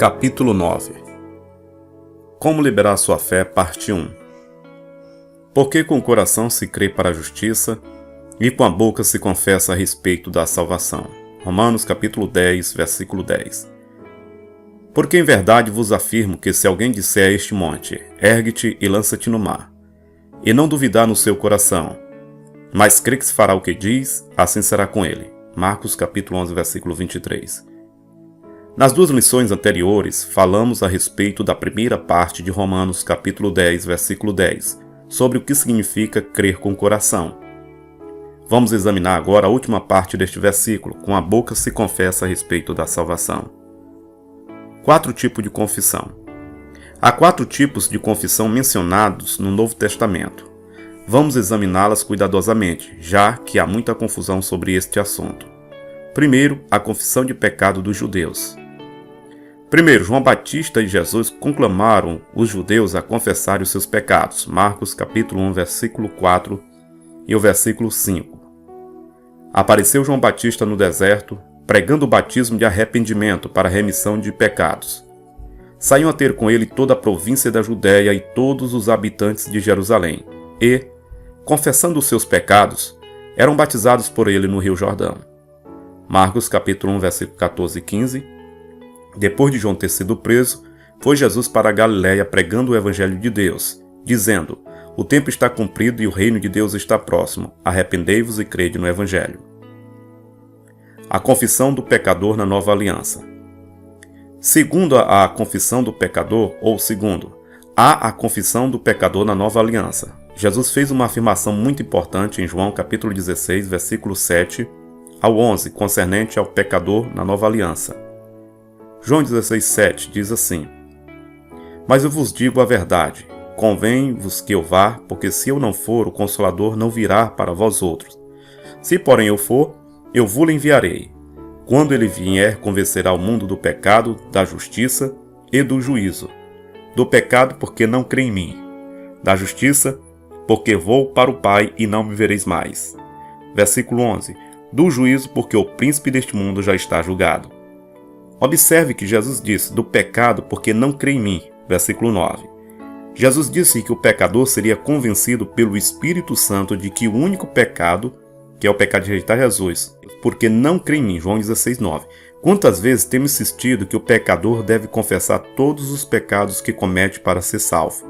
Capítulo 9. Como liberar sua fé, parte 1. Porque com o coração se crê para a justiça e com a boca se confessa a respeito da salvação. Romanos capítulo 10, versículo 10. Porque em verdade vos afirmo que se alguém disser a este monte, ergue-te e lança-te no mar, e não duvidar no seu coração, mas crê que se fará o que diz, assim será com ele. Marcos capítulo 11, versículo 23. Nas duas lições anteriores, falamos a respeito da primeira parte de Romanos capítulo 10, versículo 10, sobre o que significa crer com o coração. Vamos examinar agora a última parte deste versículo, com a boca se confessa a respeito da salvação. 4 tipos de confissão. Há 4 tipos de confissão mencionados no Novo Testamento. Vamos examiná-las cuidadosamente, já que há muita confusão sobre este assunto. Primeiro, a confissão de pecado dos judeus. Primeiro, João Batista e Jesus conclamaram os judeus a confessarem os seus pecados. Marcos capítulo 1, versículo 4 e o versículo 5. Apareceu João Batista no deserto, pregando o batismo de arrependimento para a remissão de pecados. Saíam a ter com ele toda a província da Judéia e todos os habitantes de Jerusalém, e, confessando os seus pecados, eram batizados por ele no Rio Jordão. Marcos capítulo 1, versículo 14 e 15. Depois de João ter sido preso, foi Jesus para a Galiléia pregando o evangelho de Deus, dizendo: o tempo está cumprido e o reino de Deus está próximo. Arrependei-vos e crede no evangelho. A confissão do pecador na nova aliança. Segundo a confissão do pecador, há a confissão do pecador na nova aliança. Jesus fez uma afirmação muito importante em João capítulo 16, versículo 7 ao 11, concernente ao pecador na nova aliança. João 16, 7 diz assim: mas eu vos digo a verdade, convém-vos que eu vá, porque se eu não for, o Consolador não virá para vós outros. Se porém eu for, eu vos enviarei. Quando ele vier, convencerá o mundo do pecado, da justiça e do juízo. Do pecado, porque não crê em mim. Da justiça, porque vou para o Pai e não me vereis mais. Versículo 11. Do juízo, porque o príncipe deste mundo já está julgado. Observe que Jesus disse, do pecado, porque não crê em mim. Versículo 9. Jesus disse que o pecador seria convencido pelo Espírito Santo de que o único pecado, que é o pecado de rejeitar Jesus, porque não crê em mim. João 16, 9. Quantas vezes temos insistido que o pecador deve confessar todos os pecados que comete para ser salvo?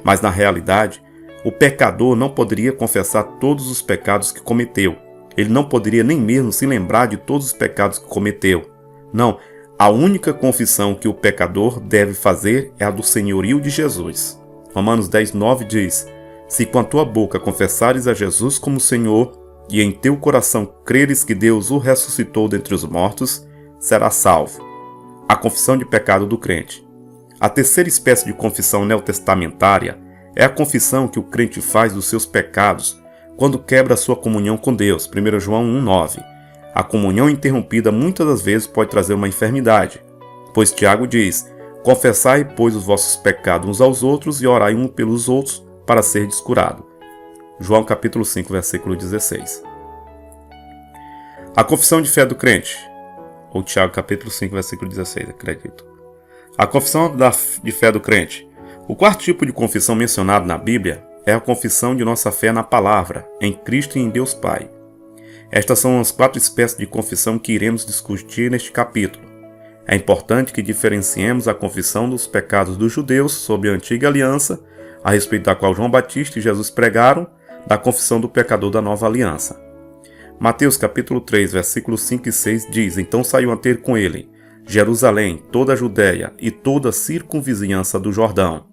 Mas na realidade, o pecador não poderia confessar todos os pecados que cometeu. Ele não poderia nem mesmo se lembrar de todos os pecados que cometeu. Não, a única confissão que o pecador deve fazer é a do senhorio de Jesus. Romanos 10, 9 diz: se com a tua boca confessares a Jesus como Senhor e em teu coração creres que Deus o ressuscitou dentre os mortos, serás salvo. A confissão de pecado do crente. A terceira espécie de confissão neotestamentária é a confissão que o crente faz dos seus pecados quando quebra a sua comunhão com Deus. 1 João 1, 9. A comunhão interrompida muitas das vezes pode trazer uma enfermidade, pois Tiago diz: confessai, pois, os vossos pecados uns aos outros e orai um pelos outros para serdes curado. João capítulo 5, versículo 16. A confissão de fé do crente, ou Tiago capítulo 5, versículo 16, acredito. A confissão de fé do crente. O quarto tipo de confissão mencionado na Bíblia é a confissão de nossa fé na palavra, em Cristo e em Deus Pai. Estas são as 4 espécies de confissão que iremos discutir neste capítulo. É importante que diferenciemos a confissão dos pecados dos judeus sob a antiga aliança, a respeito da qual João Batista e Jesus pregaram, da confissão do pecador da nova aliança. Mateus capítulo 3, versículos 5 e 6 diz: então saiu a ter com ele Jerusalém, toda a Judéia e toda a circunvizinhança do Jordão,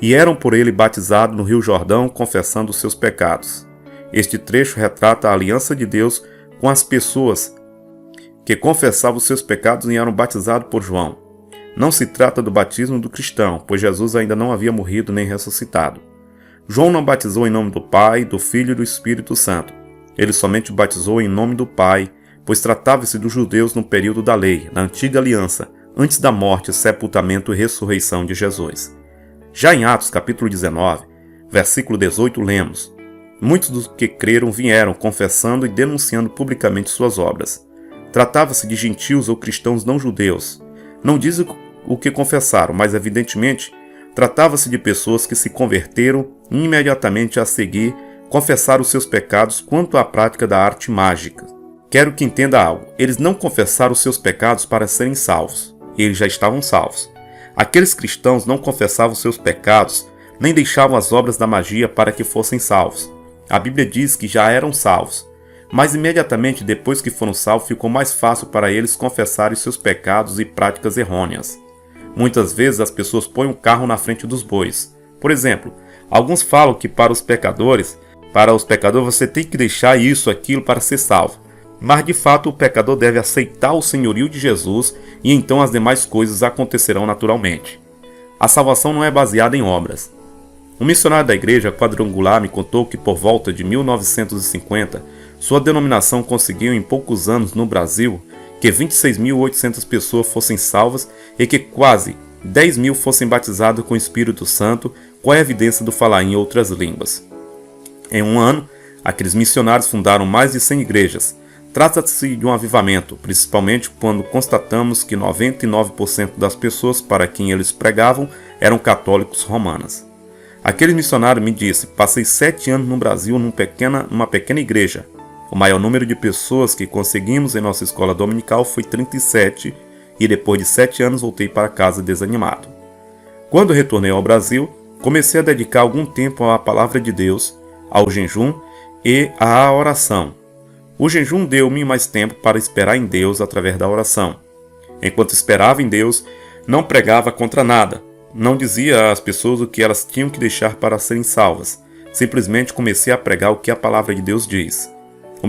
e eram por ele batizados no Rio Jordão, confessando os seus pecados. Este trecho retrata a aliança de Deus com as pessoas que confessavam os seus pecados e eram batizados por João. Não se trata do batismo do cristão, pois Jesus ainda não havia morrido nem ressuscitado. João não batizou em nome do Pai, do Filho e do Espírito Santo. Ele somente batizou em nome do Pai, pois tratava-se dos judeus no período da lei, na antiga aliança, antes da morte, sepultamento e ressurreição de Jesus. Já em Atos capítulo 19, versículo 18, lemos: muitos dos que creram vieram confessando e denunciando publicamente suas obras. Tratava-se de gentios ou cristãos não judeus. Não diz o que confessaram, mas evidentemente tratava-se de pessoas que se converteram e imediatamente a seguir confessaram os seus pecados quanto à prática da arte mágica. Quero que entenda algo, eles não confessaram os seus pecados para serem salvos, eles já estavam salvos. Aqueles cristãos não confessavam seus pecados, nem deixavam as obras da magia para que fossem salvos. A Bíblia diz que já eram salvos, mas imediatamente depois que foram salvos ficou mais fácil para eles confessarem seus pecados e práticas errôneas. Muitas vezes as pessoas põem um carro na frente dos bois. Por exemplo, alguns falam que para os pecadores você tem que deixar isso, aquilo para ser salvo. Mas de fato o pecador deve aceitar o senhorio de Jesus e então as demais coisas acontecerão naturalmente. A salvação não é baseada em obras. Um missionário da igreja quadrangular me contou que por volta de 1950, sua denominação conseguiu em poucos anos no Brasil que 26.800 pessoas fossem salvas e que quase 10.000 fossem batizadas com o Espírito Santo com a evidência do falar em outras línguas. Em um ano, aqueles missionários fundaram mais de 100 igrejas. Trata-se de um avivamento, principalmente quando constatamos que 99% das pessoas para quem eles pregavam eram católicos romanas. Aquele missionário me disse: passei 7 anos no Brasil numa pequena igreja. O maior número de pessoas que conseguimos em nossa escola dominical foi 37 e depois de 7 anos voltei para casa desanimado. Quando retornei ao Brasil, comecei a dedicar algum tempo à palavra de Deus, ao jejum e à oração. O jejum deu-me mais tempo para esperar em Deus através da oração. Enquanto esperava em Deus, não pregava contra nada, não dizia às pessoas o que elas tinham que deixar para serem salvas. Simplesmente comecei a pregar o que a palavra de Deus diz. O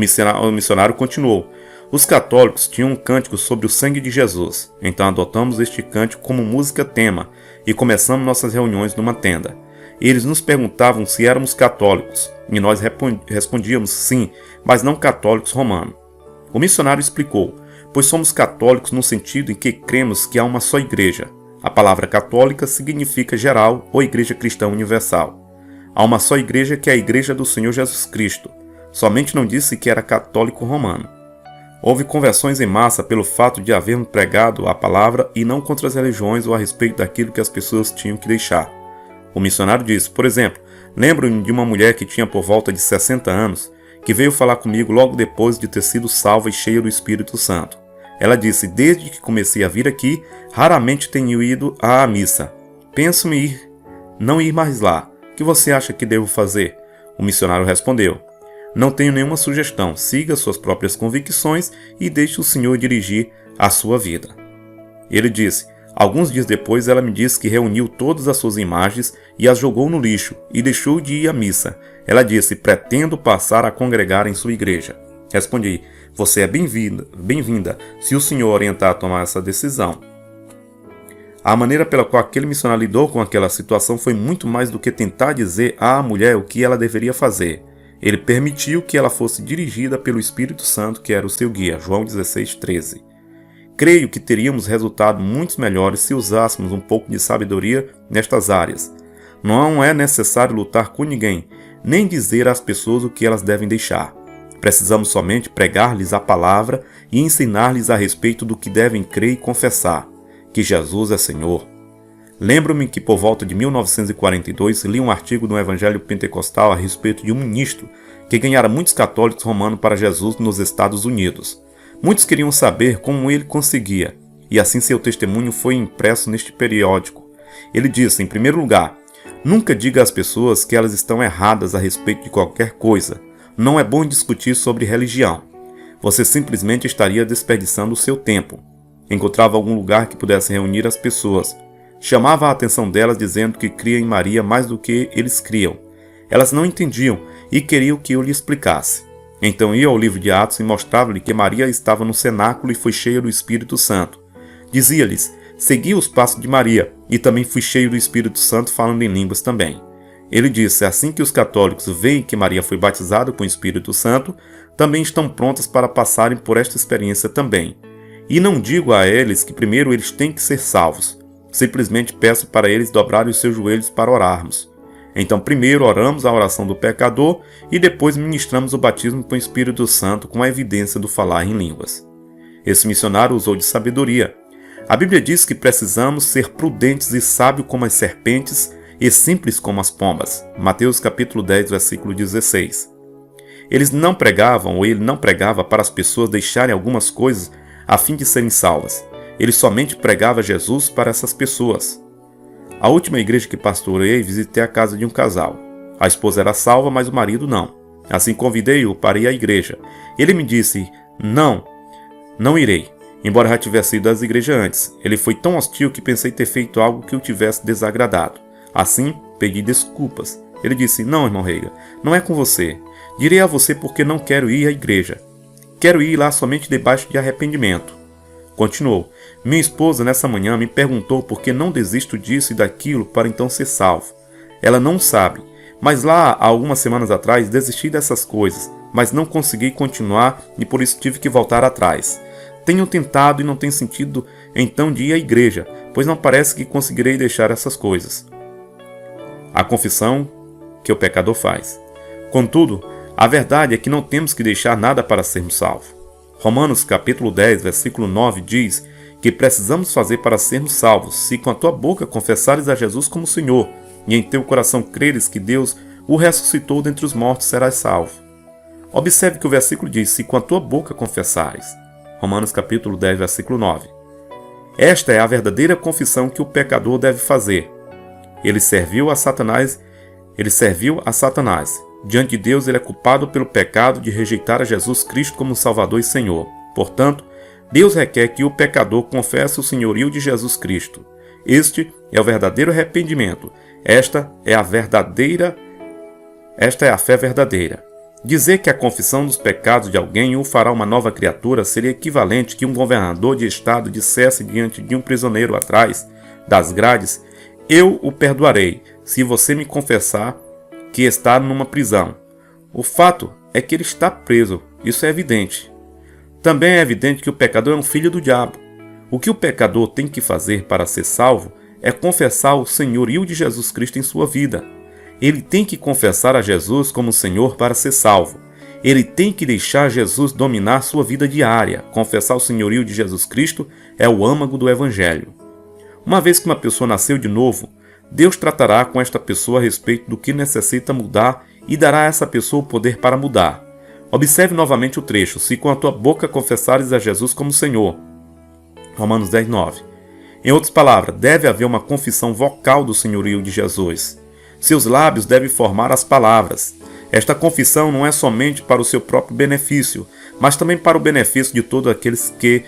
missionário continuou: os católicos tinham um cântico sobre o sangue de Jesus, então adotamos este cântico como música tema e começamos nossas reuniões numa tenda. Eles nos perguntavam se éramos católicos, e nós respondíamos sim, mas não católicos romanos. O missionário explicou: pois somos católicos no sentido em que cremos que há uma só igreja. A palavra católica significa geral ou igreja cristã universal. Há uma só igreja que é a igreja do Senhor Jesus Cristo. Somente não disse que era católico romano. Houve conversões em massa pelo fato de havermos pregado a palavra e não contra as religiões ou a respeito daquilo que as pessoas tinham que deixar. O missionário disse, por exemplo, lembro-me de uma mulher que tinha por volta de 60 anos, que veio falar comigo logo depois de ter sido salva e cheia do Espírito Santo. Ela disse: desde que comecei a vir aqui, raramente tenho ido à missa. Penso-me não ir mais lá. O que você acha que devo fazer? O missionário respondeu: não tenho nenhuma sugestão, siga suas próprias convicções e deixe o Senhor dirigir a sua vida. Ele disse: alguns dias depois ela me disse que reuniu todas as suas imagens e as jogou no lixo e deixou de ir à missa. Ela disse: pretendo passar a congregar em sua igreja. Respondi: você é bem-vinda, se o Senhor orientar a tomar essa decisão. A maneira pela qual aquele missionário lidou com aquela situação foi muito mais do que tentar dizer à mulher o que ela deveria fazer. Ele permitiu que ela fosse dirigida pelo Espírito Santo, que era o seu guia. João 16:13. Creio que teríamos resultados muito melhores se usássemos um pouco de sabedoria nestas áreas. Não é necessário lutar com ninguém, nem dizer às pessoas o que elas devem deixar. Precisamos somente pregar-lhes a palavra e ensinar-lhes a respeito do que devem crer e confessar, que Jesus é Senhor. Lembro-me que por volta de 1942 li um artigo no Evangelho Pentecostal a respeito de um ministro que ganhara muitos católicos romanos para Jesus nos Estados Unidos. Muitos queriam saber como ele conseguia, e assim seu testemunho foi impresso neste periódico. Ele disse, em primeiro lugar: nunca diga às pessoas que elas estão erradas a respeito de qualquer coisa. Não é bom discutir sobre religião. Você simplesmente estaria desperdiçando o seu tempo. Encontrava algum lugar que pudesse reunir as pessoas. Chamava a atenção delas dizendo que cria em Maria mais do que eles criam. Elas não entendiam e queriam que eu lhe explicasse. Então ia ao livro de Atos e mostrava-lhe que Maria estava no cenáculo e foi cheia do Espírito Santo. Dizia-lhes: segui os passos de Maria, e também fui cheio do Espírito Santo, falando em línguas também. Ele disse: assim que os católicos veem que Maria foi batizada com o Espírito Santo, também estão prontas para passarem por esta experiência também. E não digo a eles que primeiro eles têm que ser salvos. Simplesmente peço para eles dobrarem os seus joelhos para orarmos. Então primeiro oramos a oração do pecador e depois ministramos o batismo com o Espírito Santo com a evidência do falar em línguas. Esse missionário usou de sabedoria. A Bíblia diz que precisamos ser prudentes e sábios como as serpentes e simples como as pombas. Mateus capítulo 10, versículo 16. Ele não pregava para as pessoas deixarem algumas coisas a fim de serem salvas. Ele somente pregava Jesus para essas pessoas. A última igreja que pastorei, visitei a casa de um casal. A esposa era salva, mas o marido não. Assim convidei-o para ir à igreja. Ele me disse, não irei, embora já tivesse ido às igrejas antes. Ele foi tão hostil que pensei ter feito algo que o tivesse desagradado. Assim, pedi desculpas. Ele disse, não, irmão Reiga, não é com você. Direi a você porque não quero ir à igreja. Quero ir lá somente debaixo de arrependimento. Continuou, minha esposa nessa manhã me perguntou por que não desisto disso e daquilo para então ser salvo. Ela não sabe, mas lá há algumas semanas atrás desisti dessas coisas, mas não consegui continuar e por isso tive que voltar atrás. Tenho tentado e não tem sentido então de ir à igreja, pois não parece que conseguirei deixar essas coisas. A confissão que o pecador faz. Contudo, a verdade é que não temos que deixar nada para sermos salvos. Romanos capítulo 10, versículo 9 diz que precisamos fazer para sermos salvos, se com a tua boca confessares a Jesus como Senhor, e em teu coração creres que Deus o ressuscitou dentre os mortos, serás salvo. Observe que o versículo diz, se com a tua boca confessares. Romanos capítulo 10, versículo 9. Esta é a verdadeira confissão que o pecador deve fazer. Ele serviu a Satanás. Diante de Deus, ele é culpado pelo pecado de rejeitar a Jesus Cristo como Salvador e Senhor. Portanto, Deus requer que o pecador confesse o senhorio de Jesus Cristo. Este é o verdadeiro arrependimento. Esta é a fé verdadeira. Dizer que a confissão dos pecados de alguém o fará uma nova criatura seria equivalente que um governador de estado dissesse diante de um prisioneiro atrás das grades, eu o perdoarei, se você me confessar que está numa prisão. O fato é que ele está preso, isso é evidente. Também é evidente que o pecador é um filho do diabo. O que o pecador tem que fazer para ser salvo é confessar o senhorio de Jesus Cristo em sua vida. Ele tem que confessar a Jesus como Senhor para ser salvo. Ele tem que deixar Jesus dominar sua vida diária. Confessar o senhorio de Jesus Cristo é o âmago do Evangelho. Uma vez que uma pessoa nasceu de novo, Deus tratará com esta pessoa a respeito do que necessita mudar e dará a essa pessoa o poder para mudar. Observe novamente o trecho, se com a tua boca confessares a Jesus como Senhor. Romanos 10, 9. Em outras palavras, deve haver uma confissão vocal do senhorio de Jesus. Seus lábios devem formar as palavras. Esta confissão não é somente para o seu próprio benefício, mas também para o benefício de todos aqueles que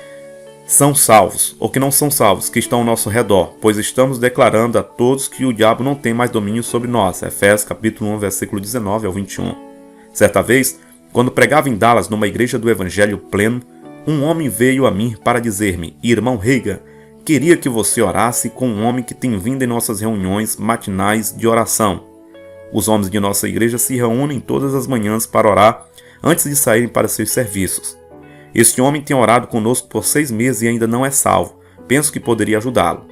são salvos, ou que não são salvos, que estão ao nosso redor, pois estamos declarando a todos que o diabo não tem mais domínio sobre nós. Efésios capítulo 1, versículo 19 ao 21. Certa vez, quando pregava em Dallas numa igreja do Evangelho Pleno, um homem veio a mim para dizer-me, irmão Reiga, queria que você orasse com um homem que tem vindo em nossas reuniões matinais de oração. Os homens de nossa igreja se reúnem todas as manhãs para orar antes de saírem para seus serviços. Este homem tem orado conosco por 6 meses e ainda não é salvo. Penso que poderia ajudá-lo.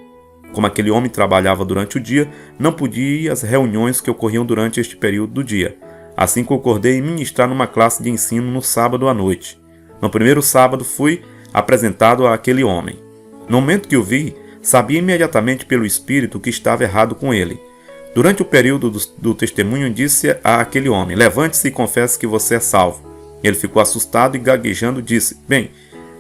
Como aquele homem trabalhava durante o dia, não podia ir às reuniões que ocorriam durante este período do dia. Assim concordei em ministrar numa classe de ensino no sábado à noite. No primeiro sábado fui apresentado àquele homem. No momento que o vi, sabia imediatamente pelo Espírito que estava errado com ele. Durante o período do testemunho, disse a aquele homem, levante-se e confesse que você é salvo. Ele ficou assustado e gaguejando disse, bem,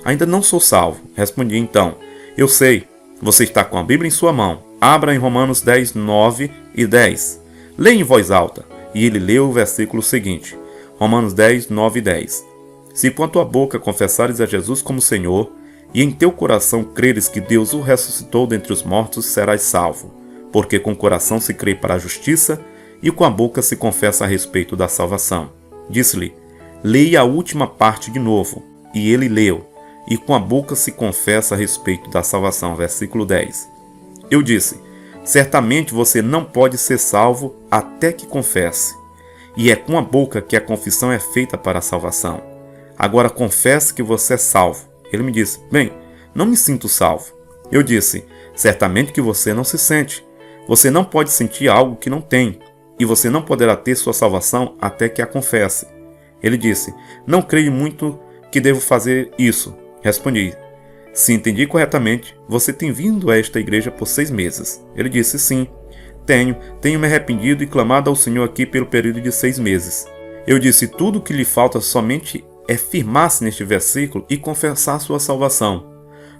ainda não sou salvo. Respondi então, eu sei, você está com a Bíblia em sua mão. Abra em Romanos 10, 9 e 10. Leia em voz alta. E ele leu o versículo seguinte, Romanos 10, 9 e 10. Se com a tua boca confessares a Jesus como Senhor, e em teu coração creres que Deus o ressuscitou dentre os mortos, serás salvo. Porque com o coração se crê para a justiça, e com a boca se confessa a respeito da salvação. Disse-lhe, leia a última parte de novo. E ele leu, e com a boca se confessa a respeito da salvação. Versículo 10. Eu disse, certamente você não pode ser salvo até que confesse. E é com a boca que a confissão é feita para a salvação. Agora confesse que você é salvo. Ele me disse, bem, não me sinto salvo. Eu disse, certamente que você não se sente. Você não pode sentir algo que não tem. E você não poderá ter sua salvação até que a confesse. Ele disse, não creio muito que devo fazer isso. Respondi, Se entendi corretamente, você tem vindo a esta igreja por 6 meses. Ele disse: sim, tenho me arrependido e clamado ao Senhor aqui pelo período de 6 meses. Eu disse: tudo o que lhe falta somente é firmar-se neste versículo e confessar sua salvação.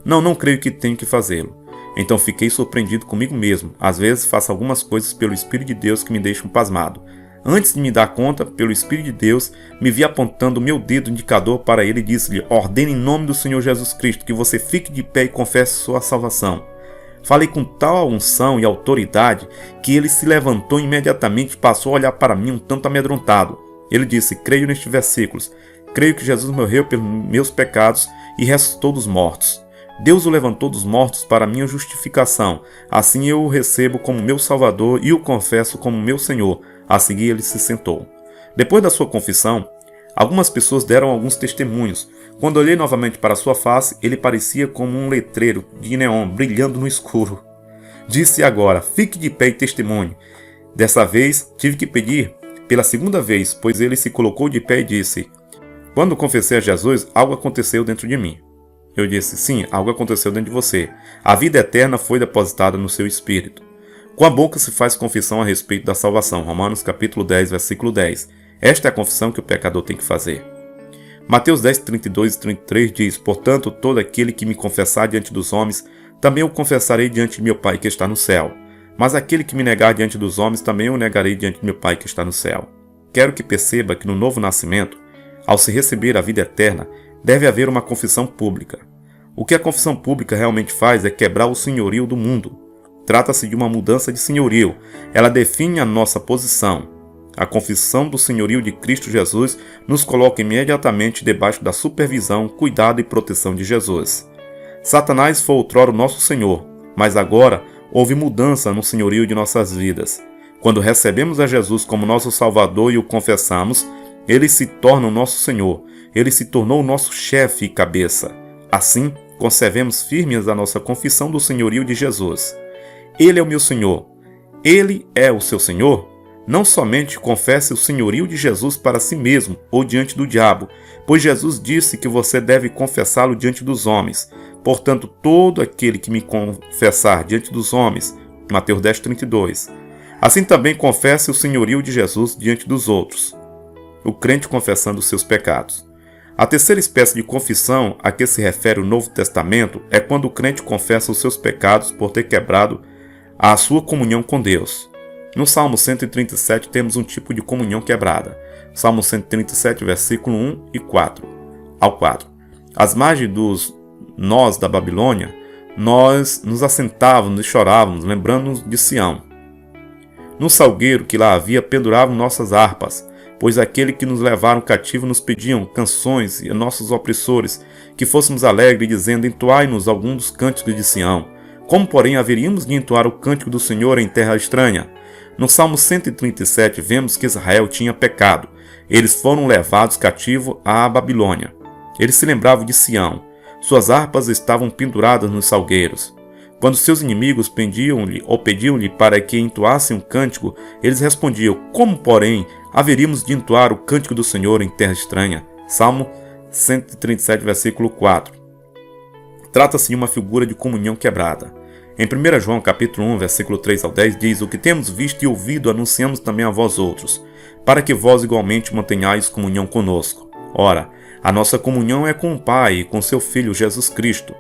Não creio que tenho que fazê-lo. Então fiquei surpreendido comigo mesmo. Às vezes faço algumas coisas pelo Espírito de Deus que me deixam pasmado. Antes de me dar conta, pelo Espírito de Deus, me vi apontando o meu dedo indicador para ele e disse-lhe: ordene em nome do Senhor Jesus Cristo que você fique de pé e confesse sua salvação. Falei com tal unção e autoridade que ele se levantou imediatamente e passou a olhar para mim um tanto amedrontado. Ele disse: creio nestes versículos. Creio que Jesus morreu pelos meus pecados e ressuscitou dos mortos. Deus o levantou dos mortos para minha justificação. Assim eu o recebo como meu Salvador e o confesso como meu Senhor. A seguir ele se sentou. Depois da sua confissão, algumas pessoas deram alguns testemunhos. Quando olhei novamente para sua face, ele parecia como um letreiro de neon brilhando no escuro. Disse agora: fique de pé e testemunhe. Dessa vez tive que pedir pela segunda vez, pois ele se colocou de pé e disse: quando confessei a Jesus, algo aconteceu dentro de mim. Eu disse: sim, algo aconteceu dentro de você. A vida eterna foi depositada no seu espírito. Com a boca se faz confissão a respeito da salvação. Romanos capítulo 10, versículo 10. Esta é a confissão que o pecador tem que fazer. Mateus 10, 32 e 33 diz: portanto, todo aquele que me confessar diante dos homens, também o confessarei diante de meu Pai que está no céu. Mas aquele que me negar diante dos homens, também o negarei diante de meu Pai que está no céu. Quero que perceba que no novo nascimento, ao se receber a vida eterna, deve haver uma confissão pública. O que a confissão pública realmente faz é quebrar o senhorio do mundo. Trata-se de uma mudança de senhorio. Ela define a nossa posição. A confissão do senhorio de Cristo Jesus nos coloca imediatamente debaixo da supervisão, cuidado e proteção de Jesus. Satanás foi outrora o nosso Senhor, mas agora houve mudança no senhorio de nossas vidas. Quando recebemos a Jesus como nosso Salvador e o confessamos, ele se torna o nosso Senhor. Ele se tornou o nosso chefe e cabeça. Assim, conservemos firmes a nossa confissão do senhorio de Jesus. Ele é o meu Senhor. Ele é o seu Senhor? Não somente confesse o senhorio de Jesus para si mesmo ou diante do diabo, pois Jesus disse que você deve confessá-lo diante dos homens. Portanto, todo aquele que me confessar diante dos homens, Mateus 10, 32. Assim também confesse o senhorio de Jesus diante dos outros. O crente confessando os seus pecados. A terceira espécie de confissão a que se refere o Novo Testamento é quando o crente confessa os seus pecados por ter quebrado a sua comunhão com Deus. No Salmo 137 temos um tipo de comunhão quebrada. Salmo 137, versículo 1 e 4 ao 4. Às margens dos nós da Babilônia, nós nos assentávamos e chorávamos, lembrando-nos de Sião. No salgueiro que lá havia penduravam nossas harpas, pois aquele que nos levaram cativo nos pediam canções e a nossos opressores, que fôssemos alegres, dizendo: entoai-nos algum dos cânticos de Sião. Como, porém, haveríamos de entoar o cântico do Senhor em terra estranha? No Salmo 137, vemos que Israel tinha pecado. Eles foram levados cativos à Babilônia. Eles se lembravam de Sião. Suas harpas estavam penduradas nos salgueiros. Quando seus inimigos pediam-lhe para que entoassem um cântico, eles respondiam: como, porém, haveríamos de entoar o cântico do Senhor em terra estranha? Salmo 137, versículo 4. Trata-se de uma figura de comunhão quebrada. Em 1 João capítulo 1, versículo 3 ao 10 diz: o que temos visto e ouvido anunciamos também a vós outros, para que vós igualmente mantenhais comunhão conosco. Ora, a nossa comunhão é com o Pai e com seu Filho Jesus Cristo.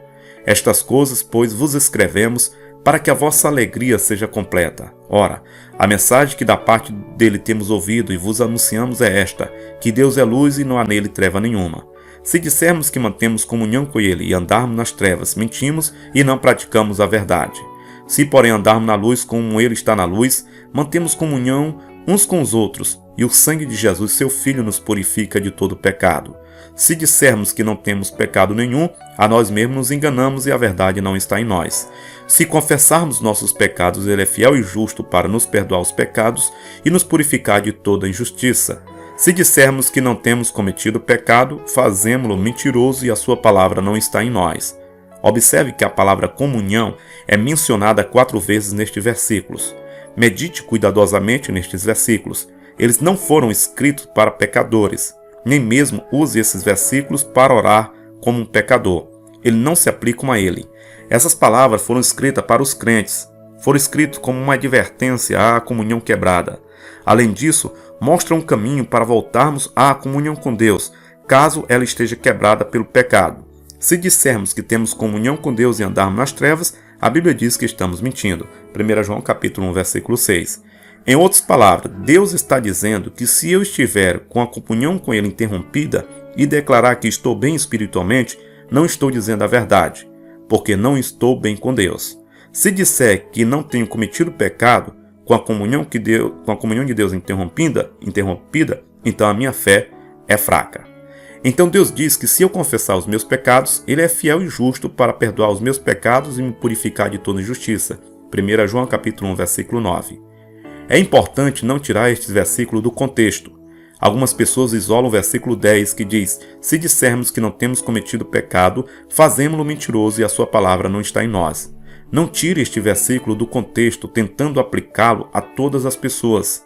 Estas coisas, pois, vos escrevemos, para que a vossa alegria seja completa. Ora, a mensagem que da parte dele temos ouvido e vos anunciamos é esta, que Deus é luz e não há nele treva nenhuma. Se dissermos que mantemos comunhão com ele e andarmos nas trevas, mentimos e não praticamos a verdade. Se, porém, andarmos na luz como ele está na luz, mantemos comunhão uns com os outros, e o sangue de Jesus, seu Filho, nos purifica de todo pecado. Se dissermos que não temos pecado nenhum, a nós mesmos nos enganamos e a verdade não está em nós. Se confessarmos nossos pecados, ele é fiel e justo para nos perdoar os pecados e nos purificar de toda injustiça. Se dissermos que não temos cometido pecado, fazemo-lo mentiroso e a sua palavra não está em nós. Observe que a palavra comunhão é mencionada 4 vezes nestes versículos. Medite cuidadosamente nestes versículos. Eles não foram escritos para pecadores. Nem mesmo use esses versículos para orar como um pecador. eles não se aplicam a ele. Essas palavras foram escritas para os crentes, foram escritas como uma advertência à comunhão quebrada. Além disso, mostram um caminho para voltarmos à comunhão com Deus, caso ela esteja quebrada pelo pecado. Se dissermos que temos comunhão com Deus e andarmos nas trevas, a Bíblia diz que estamos mentindo. 1 João capítulo 1, versículo 6. Em outras palavras, Deus está dizendo que se eu estiver com a comunhão com Ele interrompida e declarar que estou bem espiritualmente, não estou dizendo a verdade, porque não estou bem com Deus. Se disser que não tenho cometido pecado, com a comunhão de Deus interrompida, então a minha fé é fraca. Então Deus diz que se eu confessar os meus pecados, Ele é fiel e justo para perdoar os meus pecados e me purificar de toda injustiça. 1 João capítulo 1, versículo 9. É importante não tirar estes versículos do contexto. Algumas pessoas isolam o versículo 10 que diz: se dissermos que não temos cometido pecado, fazemo-lo mentiroso e a sua palavra não está em nós. Não tire este versículo do contexto tentando aplicá-lo a todas as pessoas.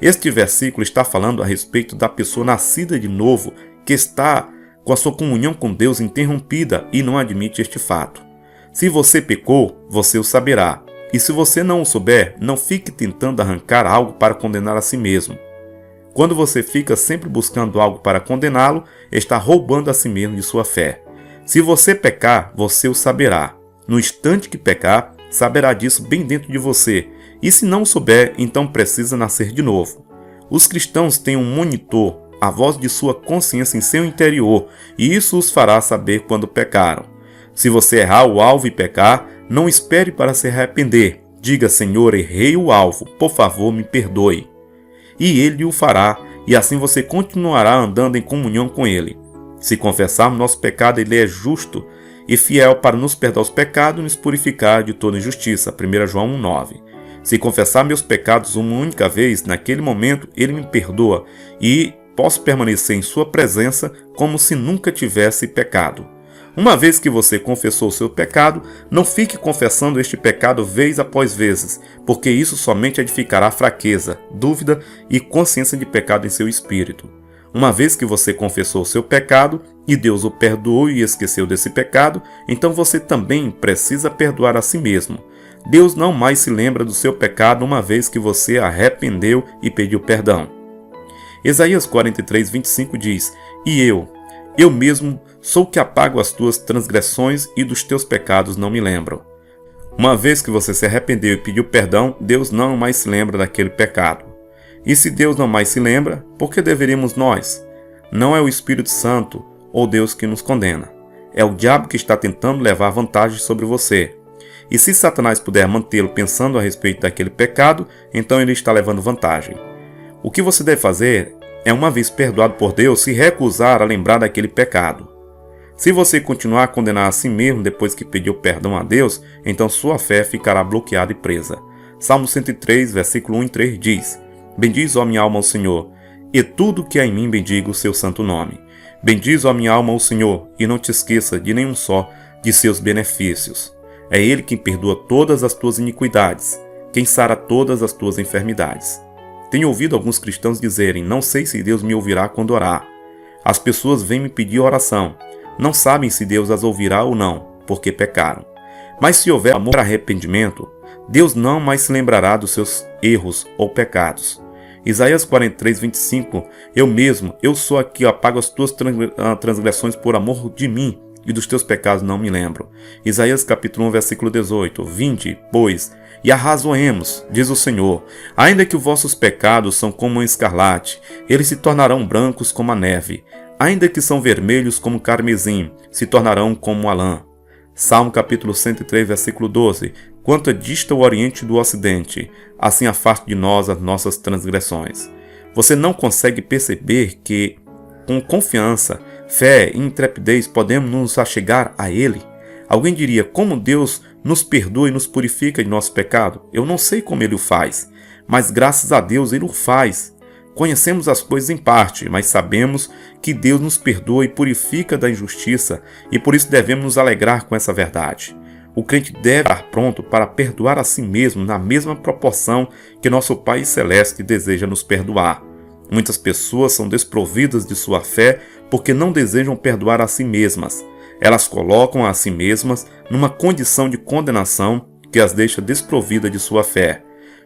Este versículo está falando a respeito da pessoa nascida de novo que está com a sua comunhão com Deus interrompida e não admite este fato. Se você pecou, você o saberá. E se você não o souber, não fique tentando arrancar algo para condenar a si mesmo. Quando você fica sempre buscando algo para condená-lo, está roubando a si mesmo de sua fé. Se você pecar, você o saberá. No instante que pecar, saberá disso bem dentro de você. E se não o souber, então precisa nascer de novo. Os cristãos têm um monitor, a voz de sua consciência em seu interior, e isso os fará saber quando pecaram. Se você errar o alvo e pecar, não espere para se arrepender. Diga: Senhor, errei o alvo, por favor, me perdoe. E Ele o fará, e assim você continuará andando em comunhão com Ele. Se confessarmos nosso pecado, Ele é justo e fiel para nos perdoar os pecados e nos purificar de toda injustiça. 1 João 1,9. Se confessar meus pecados uma única vez, naquele momento Ele me perdoa e posso permanecer em sua presença como se nunca tivesse pecado. Uma vez que você confessou o seu pecado, não fique confessando este pecado vez após vezes, porque isso somente edificará fraqueza, dúvida e consciência de pecado em seu espírito. Uma vez que você confessou o seu pecado e Deus o perdoou e esqueceu desse pecado, então você também precisa perdoar a si mesmo. Deus não mais se lembra do seu pecado uma vez que você arrependeu e pediu perdão. Isaías 43, 25 diz: E eu mesmo sou que apago as tuas transgressões e dos teus pecados não me lembro. Uma vez que você se arrependeu e pediu perdão, Deus não mais se lembra daquele pecado. E se Deus não mais se lembra, por que deveríamos nós? Não é o Espírito Santo ou Deus que nos condena. É o diabo que está tentando levar vantagem sobre você. E se Satanás puder mantê-lo pensando a respeito daquele pecado, então ele está levando vantagem. O que você deve fazer é, uma vez perdoado por Deus, se recusar a lembrar daquele pecado. Se você continuar a condenar a si mesmo depois que pediu perdão a Deus, então sua fé ficará bloqueada e presa. Salmo 103, versículo 1 e 3 diz: Bendiz, ó minha alma, ao Senhor, e tudo que há em mim bendiga o seu santo nome. Bendiz, ó minha alma, ao Senhor, e não te esqueça de nenhum só de seus benefícios. É Ele quem perdoa todas as tuas iniquidades, quem sara todas as tuas enfermidades. Tenho ouvido alguns cristãos dizerem: não sei se Deus me ouvirá quando orar. As pessoas vêm me pedir oração. Não sabem se Deus as ouvirá ou não, porque pecaram. Mas se houver amor e arrependimento, Deus não mais se lembrará dos seus erros ou pecados. Isaías 43, 25. Eu sou aqui, apago as tuas transgressões por amor de mim, e dos teus pecados não me lembro. Isaías capítulo 1, versículo 18. Vinde, pois, e arrazoemos, diz o Senhor, ainda que os vossos pecados são como um escarlate, eles se tornarão brancos como a neve. Ainda que são vermelhos como carmesim, se tornarão como a lã. Salmo capítulo 103, versículo 12. Quanto dista o oriente do ocidente, assim afaste de nós as nossas transgressões. Você não consegue perceber que, com confiança, fé e intrepidez, podemos nos achegar a Ele? Alguém diria: como Deus nos perdoa e nos purifica de nosso pecado? Eu não sei como Ele o faz, mas graças a Deus Ele o faz. Conhecemos as coisas em parte, mas sabemos que Deus nos perdoa e purifica da injustiça, e por isso devemos nos alegrar com essa verdade. O crente deve estar pronto para perdoar a si mesmo na mesma proporção que nosso Pai Celeste deseja nos perdoar. Muitas pessoas são desprovidas de sua fé porque não desejam perdoar a si mesmas. Elas colocam a si mesmas numa condição de condenação que as deixa desprovidas de sua fé.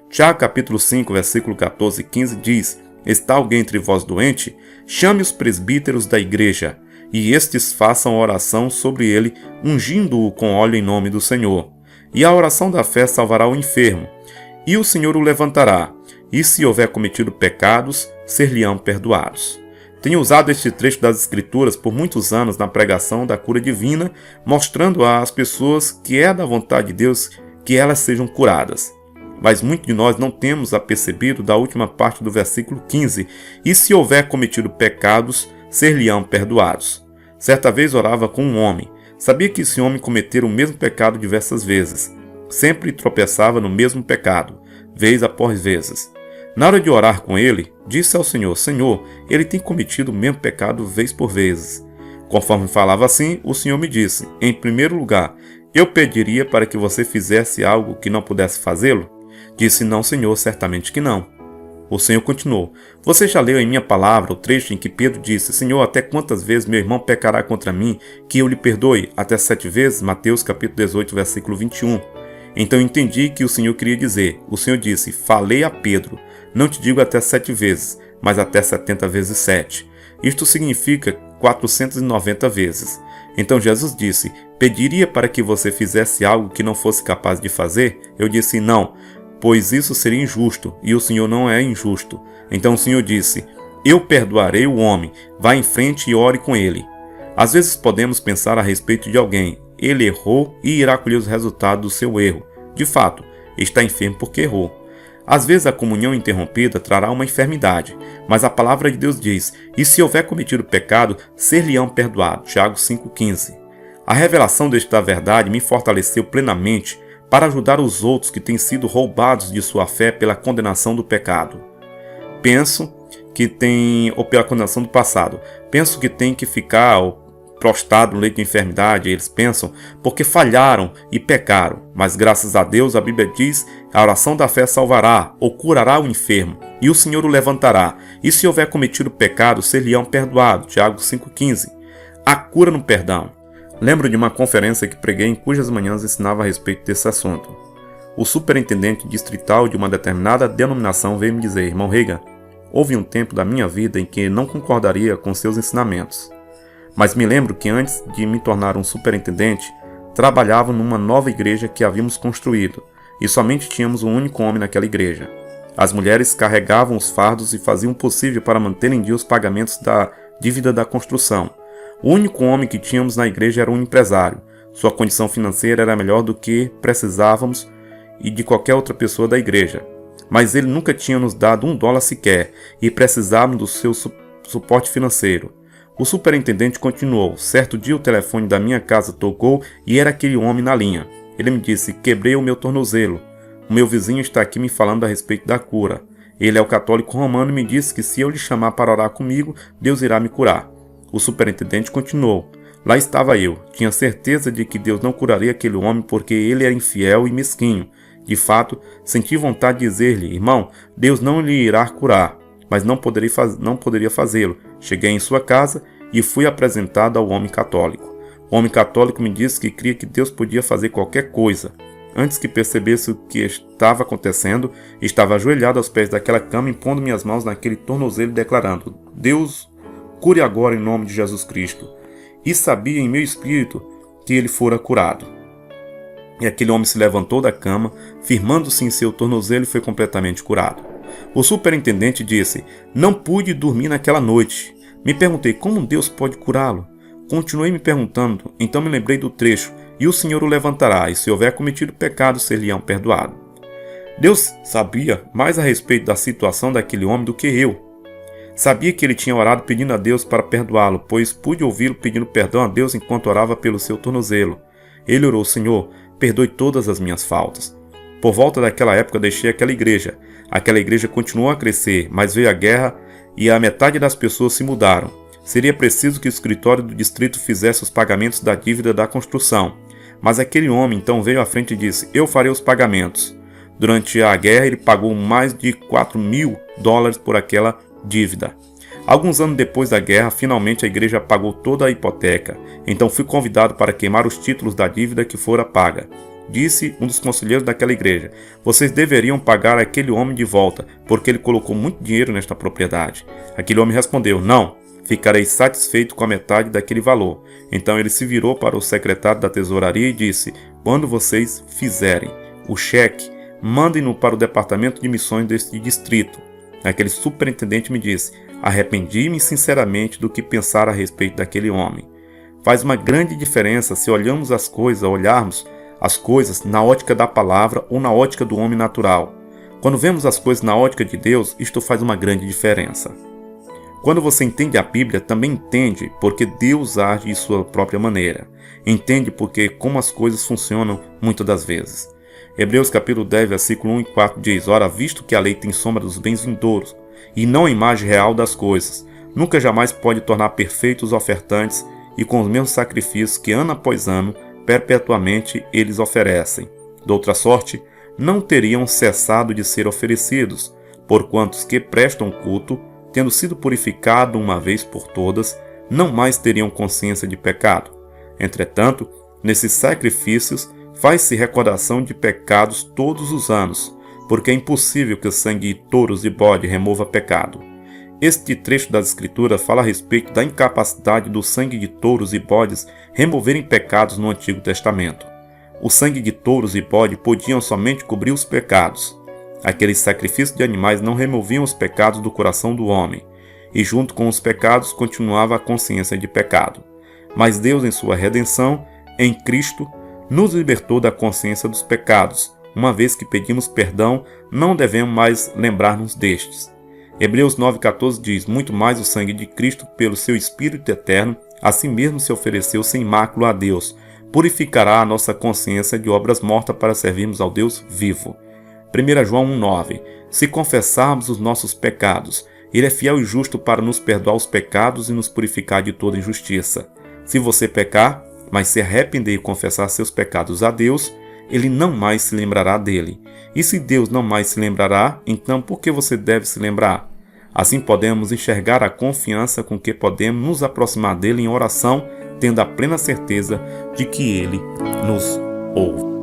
Tiago capítulo 5, versículo 14 e 15 diz: Está alguém entre vós doente? Chame os presbíteros da igreja, e estes façam oração sobre ele, ungindo-o com óleo em nome do Senhor. E a oração da fé salvará o enfermo, e o Senhor o levantará, e se houver cometido pecados, ser-lhe-ão perdoados. Tenho usado este trecho das Escrituras por muitos anos na pregação da cura divina, mostrando às pessoas que é da vontade de Deus que elas sejam curadas. Mas muitos de nós não temos apercebido da última parte do versículo 15, e se houver cometido pecados, ser-lhe-ão perdoados. Certa vez orava com um homem. Sabia que esse homem cometera o mesmo pecado diversas vezes. Sempre tropeçava no mesmo pecado, vez após vezes. Na hora de orar com ele, disse ao Senhor: Senhor, ele tem cometido o mesmo pecado vez por vezes. Conforme falava assim, o Senhor me disse: em primeiro lugar, eu pediria para que você fizesse algo que não pudesse fazê-lo? Disse: não, Senhor, certamente que não. O Senhor continuou: você já leu em minha palavra o trecho em que Pedro disse: Senhor, até quantas vezes meu irmão pecará contra mim, que eu lhe perdoe? Até 7 vezes? Mateus capítulo 18, versículo 21. Então entendi que o Senhor queria dizer. O Senhor disse: falei a Pedro, não te digo até 7 vezes, mas até 70 vezes 7. Isto significa 490 vezes. Então Jesus disse: pediria para que você fizesse algo que não fosse capaz de fazer? Eu disse: não, pois isso seria injusto, e o Senhor não é injusto. Então o Senhor disse: eu perdoarei o homem, vá em frente e ore com ele. Às vezes podemos pensar a respeito de alguém: ele errou e irá colher os resultados do seu erro. De fato, está enfermo porque errou. Às vezes a comunhão interrompida trará uma enfermidade, mas a palavra de Deus diz: e se houver cometido pecado, ser-lhe-ão perdoado. Tiago 5,15. A revelação desta verdade me fortaleceu plenamente para ajudar os outros que têm sido roubados de sua fé pela condenação do pecado. Ou pela condenação do passado. Penso que tem que ficar prostrado no leito de enfermidade, eles pensam, porque falharam e pecaram. Mas graças a Deus a Bíblia diz: a oração da fé salvará ou curará o enfermo, e o Senhor o levantará. E se houver cometido pecado, ser-lhe-ão perdoado. Tiago 5,15. A cura no perdão. Lembro de uma conferência que preguei em cujas manhãs ensinava a respeito desse assunto. O superintendente distrital de uma determinada denominação veio me dizer: irmão Reagan, houve um tempo da minha vida em que não concordaria com seus ensinamentos. Mas me lembro que antes de me tornar um superintendente, trabalhava numa nova igreja que havíamos construído, e somente tínhamos um único homem naquela igreja. As mulheres carregavam os fardos e faziam o possível para manter em dia os pagamentos da dívida da construção. O único homem que tínhamos na igreja era um empresário. Sua condição financeira era melhor do que precisávamos e de qualquer outra pessoa da igreja. Mas ele nunca tinha nos dado $1 sequer e precisávamos do seu suporte financeiro. O superintendente continuou: certo dia o telefone da minha casa tocou e era aquele homem na linha. Ele me disse: quebrei o meu tornozelo. O meu vizinho está aqui me falando a respeito da cura. Ele é o católico romano e me disse que se eu lhe chamar para orar comigo, Deus irá me curar. O superintendente continuou: lá estava eu. Tinha certeza de que Deus não curaria aquele homem porque ele era infiel e mesquinho. De fato, senti vontade de dizer-lhe: irmão, Deus não lhe irá curar, mas não poderia fazê-lo. Cheguei em sua casa e fui apresentado ao homem católico. O homem católico me disse que cria que Deus podia fazer qualquer coisa. Antes que percebesse o que estava acontecendo, estava ajoelhado aos pés daquela cama, impondo minhas mãos naquele tornozelo, declarando: Deus, cure agora em nome de Jesus Cristo. E sabia em meu espírito que ele fora curado. E aquele homem se levantou da cama, firmando-se em seu tornozelo, e foi completamente curado. O superintendente disse: não pude dormir naquela noite. Me perguntei: como Deus pode curá-lo? Continuei me perguntando, então me lembrei do trecho: e o Senhor o levantará, e se houver cometido pecado, ser-lhe-ão perdoado. Deus sabia mais a respeito da situação daquele homem do que eu. Sabia que ele tinha orado pedindo a Deus para perdoá-lo, pois pude ouvi-lo pedindo perdão a Deus enquanto orava pelo seu tornozelo. Ele orou: Senhor, perdoe todas as minhas faltas. Por volta daquela época deixei aquela igreja. Aquela igreja continuou a crescer, mas veio a guerra e a metade das pessoas se mudaram. Seria preciso que o escritório do distrito fizesse os pagamentos da dívida da construção. Mas aquele homem então veio à frente e disse: eu farei os pagamentos. Durante a guerra ele pagou mais de $4.000 por aquela dívida. Alguns anos depois da guerra, finalmente a igreja pagou toda a hipoteca. Então fui convidado para queimar os títulos da dívida que fora paga. Disse um dos conselheiros daquela igreja: vocês deveriam pagar aquele homem de volta, porque ele colocou muito dinheiro nesta propriedade. Aquele homem respondeu: não, ficarei satisfeito com a metade daquele valor. Então ele se virou para o secretário da tesouraria e disse: quando vocês fizerem o cheque, mandem-no para o departamento de missões deste distrito. Aquele superintendente me disse: arrependi-me sinceramente do que pensar a respeito daquele homem. Faz uma grande diferença se olharmos as coisas na ótica da palavra ou na ótica do homem natural. Quando vemos as coisas na ótica de Deus, isto faz uma grande diferença. Quando você entende a Bíblia, também entende porque Deus age de sua própria maneira. Entende porque como as coisas funcionam muitas das vezes. Hebreus capítulo 10, versículo 1 e 4 diz: ora, visto que a lei tem sombra dos bens vindouros, e não a imagem real das coisas, nunca jamais pode tornar perfeitos os ofertantes, e com os mesmos sacrifícios que ano após ano, perpetuamente eles oferecem. De outra sorte, não teriam cessado de ser oferecidos, porquanto os que prestam culto, tendo sido purificado uma vez por todas, não mais teriam consciência de pecado. Entretanto, nesses sacrifícios faz-se recordação de pecados todos os anos, porque é impossível que o sangue de touros e bode remova pecado. Este trecho das Escrituras fala a respeito da incapacidade do sangue de touros e bodes removerem pecados no Antigo Testamento. O sangue de touros e bode podiam somente cobrir os pecados. Aqueles sacrifícios de animais não removiam os pecados do coração do homem, e junto com os pecados continuava a consciência de pecado. Mas Deus, em sua redenção, em Cristo, nos libertou da consciência dos pecados. Uma vez que pedimos perdão, não devemos mais lembrar-nos destes. Hebreus 9,14 diz: muito mais o sangue de Cristo, pelo seu Espírito eterno, assim mesmo se ofereceu sem mácula a Deus, purificará a nossa consciência de obras mortas para servirmos ao Deus vivo. 1 João 1,9 se confessarmos os nossos pecados, Ele é fiel e justo para nos perdoar os pecados e nos purificar de toda injustiça. Se você pecar, mas se arrepender e confessar seus pecados a Deus, Ele não mais se lembrará dele. E se Deus não mais se lembrará, então por que você deve se lembrar? Assim podemos enxergar a confiança com que podemos nos aproximar dele em oração, tendo a plena certeza de que Ele nos ouve.